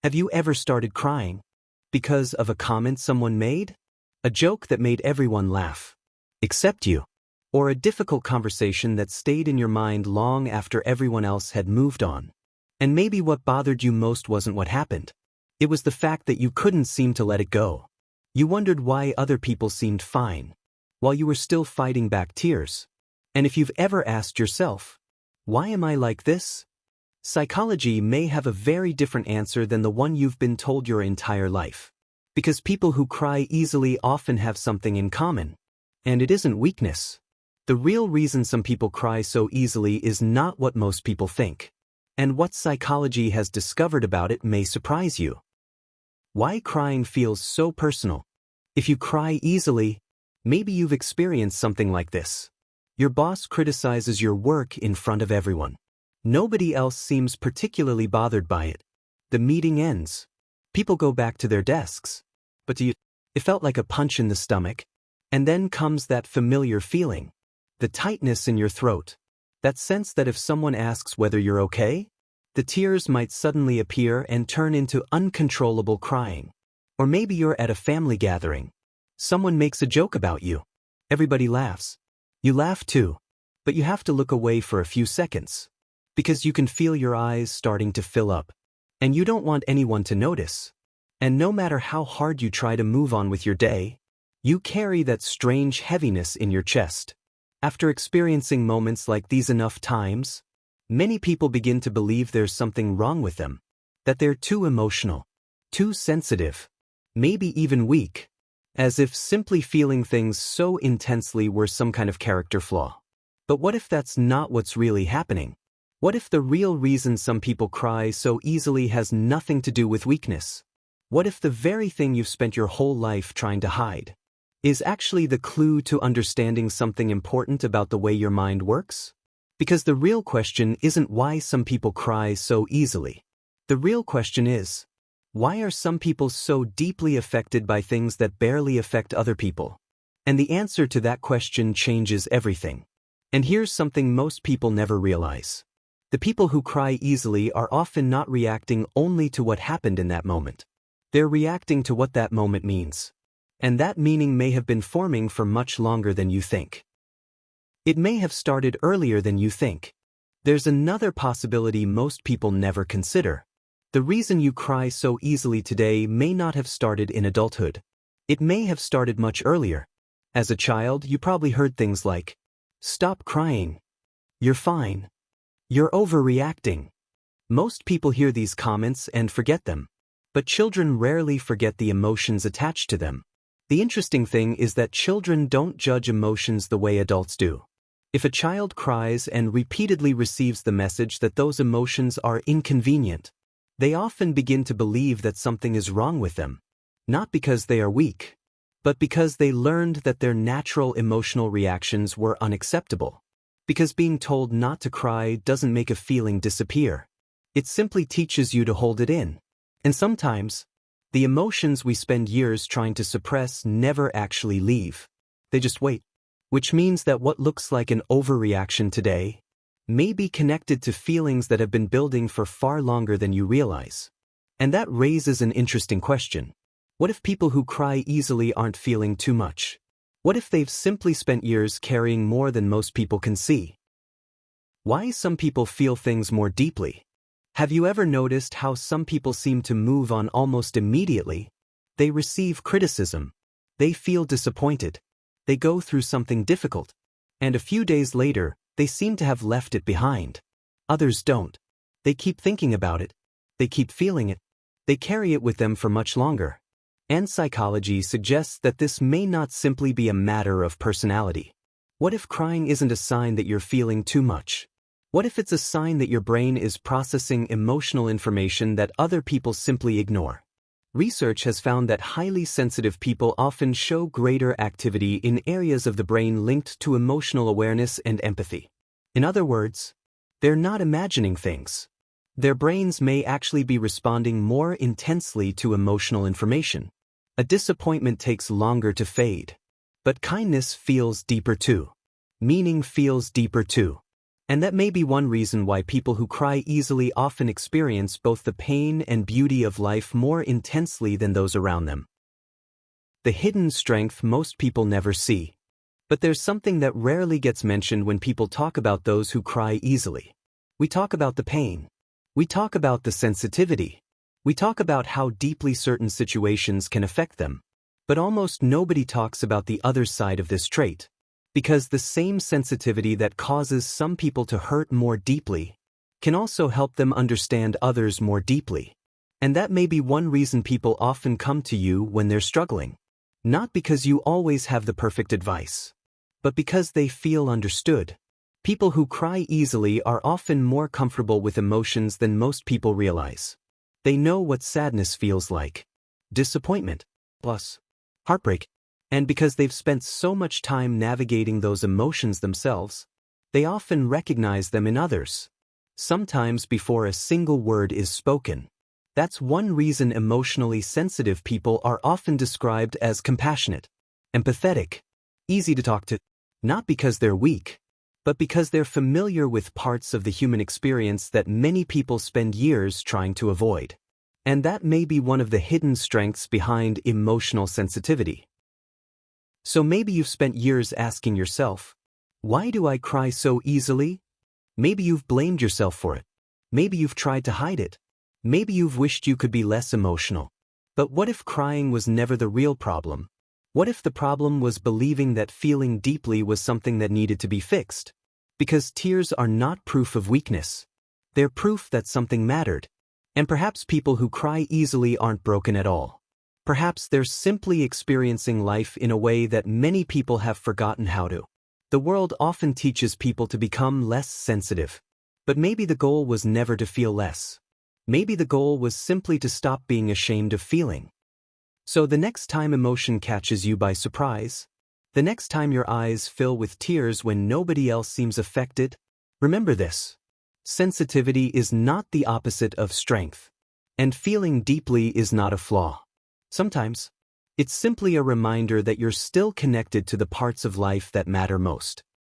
Have you ever started crying because of a comment someone made? A joke that made everyone laugh, except you? Or a difficult conversation that stayed in your mind long after everyone else had moved on? And maybe what bothered you most wasn't what happened. It was the fact that you couldn't seem to let it go. You wondered why other people seemed fine, while you were still fighting back tears. And if you've ever asked yourself, why am I like this? Psychology may have a very different answer than the one you've been told your entire life. Because people who cry easily often have something in common. And it isn't weakness. The real reason some people cry so easily is not what most people think. And what psychology has discovered about it may surprise you. Why crying feels so personal. If you cry easily, maybe you've experienced something like this. Your boss criticizes your work in front of everyone. Nobody else seems particularly bothered by it. The meeting ends. People go back to their desks. But it felt like a punch in the stomach. And then comes that familiar feeling. The tightness in your throat. That sense that if someone asks whether you're okay, the tears might suddenly appear and turn into uncontrollable crying. Or maybe you're at a family gathering. Someone makes a joke about you. Everybody laughs. You laugh too. But you have to look away for a few seconds. Because you can feel your eyes starting to fill up. And you don't want anyone to notice. And no matter how hard you try to move on with your day, you carry that strange heaviness in your chest. After experiencing moments like these enough times, many people begin to believe there's something wrong with them. That they're too emotional, too sensitive, maybe even weak. As if simply feeling things so intensely were some kind of character flaw. But what if that's not what's really happening? What if the real reason some people cry so easily has nothing to do with weakness? What if the very thing you've spent your whole life trying to hide is actually the clue to understanding something important about the way your mind works? Because the real question isn't why some people cry so easily. The real question is, why are some people so deeply affected by things that barely affect other people? And the answer to that question changes everything. And here's something most people never realize. The people who cry easily are often not reacting only to what happened in that moment. They're reacting to what that moment means. And that meaning may have been forming for much longer than you think. It may have started earlier than you think. There's another possibility most people never consider. The reason you cry so easily today may not have started in adulthood. It may have started much earlier. As a child, you probably heard things like, "Stop crying. You're fine. You're overreacting." Most people hear these comments and forget them. But children rarely forget the emotions attached to them. The interesting thing is that children don't judge emotions the way adults do. If a child cries and repeatedly receives the message that those emotions are inconvenient, they often begin to believe that something is wrong with them. Not because they are weak, but because they learned that their natural emotional reactions were unacceptable. Because being told not to cry doesn't make a feeling disappear. It simply teaches you to hold it in. And sometimes, the emotions we spend years trying to suppress never actually leave. They just wait. Which means that what looks like an overreaction today may be connected to feelings that have been building for far longer than you realize. And that raises an interesting question. What if people who cry easily aren't feeling too much? What if they've simply spent years carrying more than most people can see? Why some people feel things more deeply? Have you ever noticed how some people seem to move on almost immediately? They receive criticism. They feel disappointed. They go through something difficult. And a few days later, they seem to have left it behind. Others don't. They keep thinking about it. They keep feeling it. They carry it with them for much longer. And psychology suggests that this may not simply be a matter of personality. What if crying isn't a sign that you're feeling too much? What if it's a sign that your brain is processing emotional information that other people simply ignore? Research has found that highly sensitive people often show greater activity in areas of the brain linked to emotional awareness and empathy. In other words, they're not imagining things. Their brains may actually be responding more intensely to emotional information. A disappointment takes longer to fade. But kindness feels deeper too. Meaning feels deeper too. And that may be one reason why people who cry easily often experience both the pain and beauty of life more intensely than those around them. The hidden strength most people never see. But there's something that rarely gets mentioned when people talk about those who cry easily. We talk about the pain. We talk about the sensitivity. We talk about how deeply certain situations can affect them. But almost nobody talks about the other side of this trait. Because the same sensitivity that causes some people to hurt more deeply can also help them understand others more deeply. And that may be one reason people often come to you when they're struggling. Not because you always have the perfect advice, but because they feel understood. People who cry easily are often more comfortable with emotions than most people realize. They know what sadness feels like, disappointment, plus heartbreak. And because they've spent so much time navigating those emotions themselves, they often recognize them in others, sometimes before a single word is spoken. That's one reason emotionally sensitive people are often described as compassionate, empathetic, easy to talk to, not because they're weak, but because they're familiar with parts of the human experience that many people spend years trying to avoid. And that may be one of the hidden strengths behind emotional sensitivity. So maybe you've spent years asking yourself, why do I cry so easily? Maybe you've blamed yourself for it. Maybe you've tried to hide it. Maybe you've wished you could be less emotional. But what if crying was never the real problem? What if the problem was believing that feeling deeply was something that needed to be fixed? Because tears are not proof of weakness. They're proof that something mattered. And perhaps people who cry easily aren't broken at all. Perhaps they're simply experiencing life in a way that many people have forgotten how to. The world often teaches people to become less sensitive. But maybe the goal was never to feel less. Maybe the goal was simply to stop being ashamed of feeling. So the next time emotion catches you by surprise, the next time your eyes fill with tears when nobody else seems affected, remember this. Sensitivity is not the opposite of strength. And feeling deeply is not a flaw. Sometimes, it's simply a reminder that you're still connected to the parts of life that matter most.